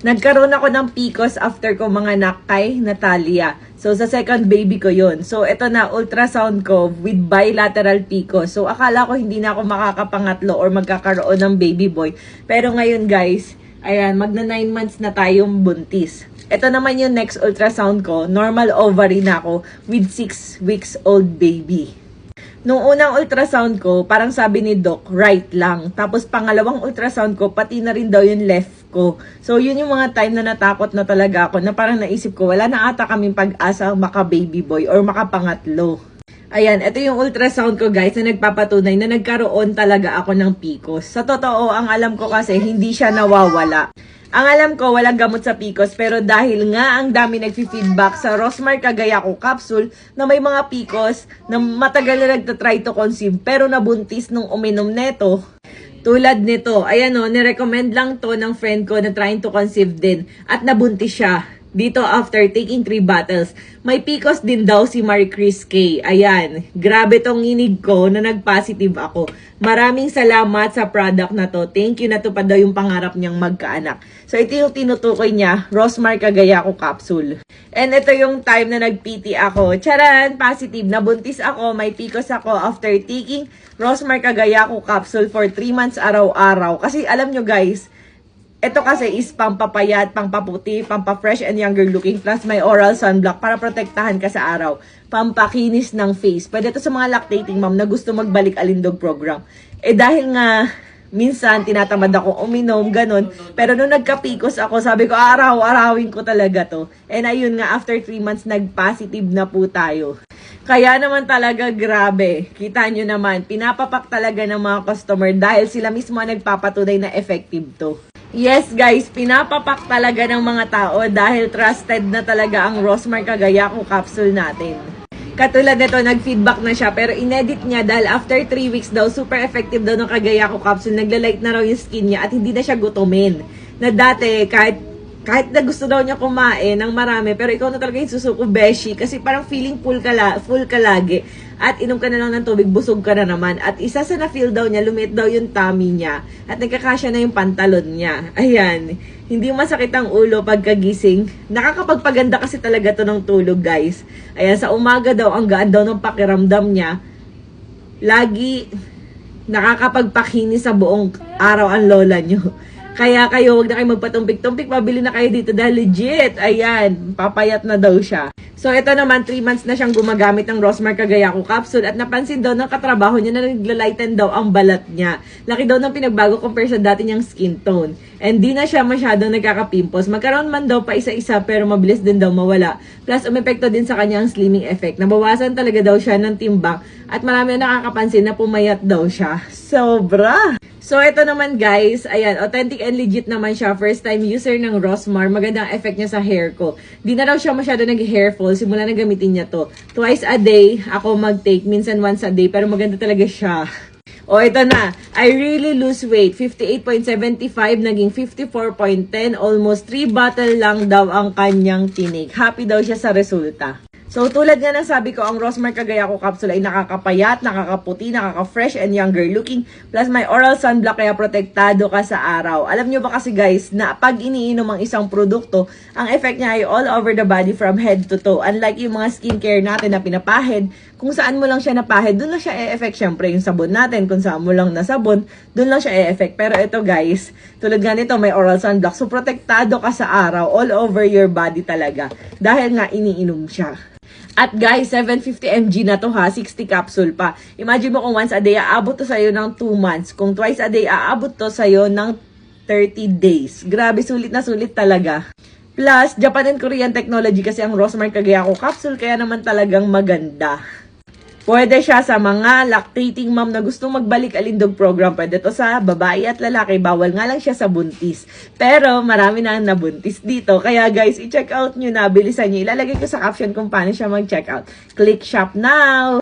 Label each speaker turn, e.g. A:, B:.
A: Nagkaroon ako ng PCOS after ko manganak kay Natalia. So, sa second baby ko yon. So, ito na, ultrasound ko with bilateral PCOS. So, akala ko hindi na ako makakapangatlo or magkakaroon ng baby boy. Pero ngayon guys, ayan, magna 9 months na tayong buntis. Ito naman yung next ultrasound ko. Normal ovary na ako with 6 weeks old baby. Nung unang ultrasound ko, parang sabi ni Doc, right lang. Tapos pangalawang ultrasound ko, pati na rin daw yung left ko. So yun yung mga time na natakot na talaga ako, na parang naisip ko, wala na ata kaming pag-asa maka-baby boy or makapangatlo. Ayan, ito yung ultrasound ko guys na nagpapatunay na nagkaroon talaga ako ng PCOS. Sa totoo, ang alam ko kasi hindi siya nawawala. Ang alam ko, walang gamot sa PCOS, pero dahil nga ang dami nagfi-feedback sa Rosmar Cagayaco capsule na may mga PCOS na matagal na nagtatry to conceive pero nabuntis nung uminom neto. Tulad nito, ayan o, nirecommend lang to ng friend ko na trying to conceive din at nabuntis siya. Dito after taking 3 bottles. May PCOS din daw si Marie Chris K. Ayan, grabe tong nginig ko na nag-positive ako. Maraming salamat sa product na to. Thank you, natupad daw yung pangarap niyang magkaanak. So ito yung tinutukoy niya, Rosmar Cagayaco capsule. And ito yung time na nag-PT ako. Charan, positive, nabuntis ako, may PCOS ako after taking Rosmar Cagayaco capsule for 3 months araw-araw. Kasi alam nyo guys, ito kasi is pampapayat, pampaputi, pampafresh and younger looking, plus may oral sunblock para protektahan ka sa araw. Pampakinis ng face. Pwede ito sa mga lactating mom na gusto magbalik alindog program. Eh dahil nga, minsan tinatamad ako uminom, ganun. Pero nung nagka-PCOS ako, sabi ko, araw-arawin ko talaga to. And ayun nga, after 3 months, nag-positive na po tayo. Kaya naman talaga grabe. Kita nyo naman, pinapapak talaga ng mga customer dahil sila mismo ang nagpapatunay na effective to. Yes guys, pinapapak talaga ng mga tao dahil trusted na talaga ang Rosmar Cagayaco capsule natin. Katulad nito, nag-feedback na siya pero inedit niya dahil after 3 weeks daw, super effective daw ng Cagayaco capsule. Naglalight na raw yung skin niya at hindi na siya gutumin. Na dati, kahit na gusto daw niya kumain ng marami, pero ikaw na talaga yung susuko, beshi, kasi parang feeling full ka lagi. At inom ka na lang ng tubig, busog ka na naman. At isa sa na-feel daw niya, lumiit daw yung tummy niya. At nagkakasya na yung pantalon niya. Ayan, hindi masakit ang ulo pagkagising. Nakakapagpaganda kasi talaga to ng tulog, guys. Ayan, sa umaga daw, ang gaan daw ng pakiramdam niya. Lagi nakakapagpakinis sa buong araw ang lola niyo. Kaya kayo, wag na kayo magpatumpik-tumpik, mabili na kayo dito dahil legit, ayan, papayat na daw siya. So, ito naman, 3 months na siyang gumagamit ng Rosmar Cagayaco capsule at napansin daw ng katrabaho niya na naglalighten daw ang balat niya. Laki daw ng pinagbago compare sa dati niyang skin tone. And di na siya masyadong nagkaka-pimples. Magkaroon man daw pa isa-isa pero mabilis din daw mawala. Plus, umepekto din sa kanyang slimming effect. Nabawasan talaga daw siya ng timbang at marami na nakakapansin na pumayat daw siya. Sobra! So, ito naman guys, ayan, authentic and legit naman siya. First time user ng Rosmar. Magandang effect niya sa hair ko. Di na raw siya masyado nag-hair fall. Simula na gamitin niya to. Twice a day ako mag-take. Minsan once a day. Pero maganda talaga siya. O, ito na. I really lose weight. 58.75 naging 54.10. Almost 3 bottle lang daw ang kanyang tinik. Happy daw siya sa resulta. So, tulad nga ng sabi ko, ang Rosmar Cagayaco capsule ay nakakapayat, nakakaputi, nakaka-fresh and younger looking. Plus, may oral sunblock kaya protektado ka sa araw. Alam nyo ba kasi guys, na pag iniinom ang isang produkto, ang effect niya ay all over the body from head to toe. Unlike yung mga skincare natin na pinapahid, kung saan mo lang siya napahid, dun lang siya e-effect. Syempre, yung sabon natin, kung saan mo lang nasabon, dun lang siya e-effect. Pero ito guys, tulad nga nito, may oral sunblock. So, protektado ka sa araw, all over your body talaga. Dahil nga iniinom siya. At guys, 750 mg na to ha, 60 capsule pa. Imagine mo kung once a day, aabot to sa'yo ng 2 months. Kung twice a day, aabot to sa'yo ng 30 days. Grabe, sulit na sulit talaga. Plus, Japan and Korean technology kasi ang Rosmar Cagayaco capsule, kaya naman talagang maganda. Pwede siya sa mga lactating mom na gustong magbalik alindog program. Pwede to sa babae at lalaki. Bawal nga lang siya sa buntis. Pero marami na nabuntis dito. Kaya guys, i-check out nyo na. Bilisan nyo. Ilalagay ko sa caption kung paano siya mag-check out. Click shop now!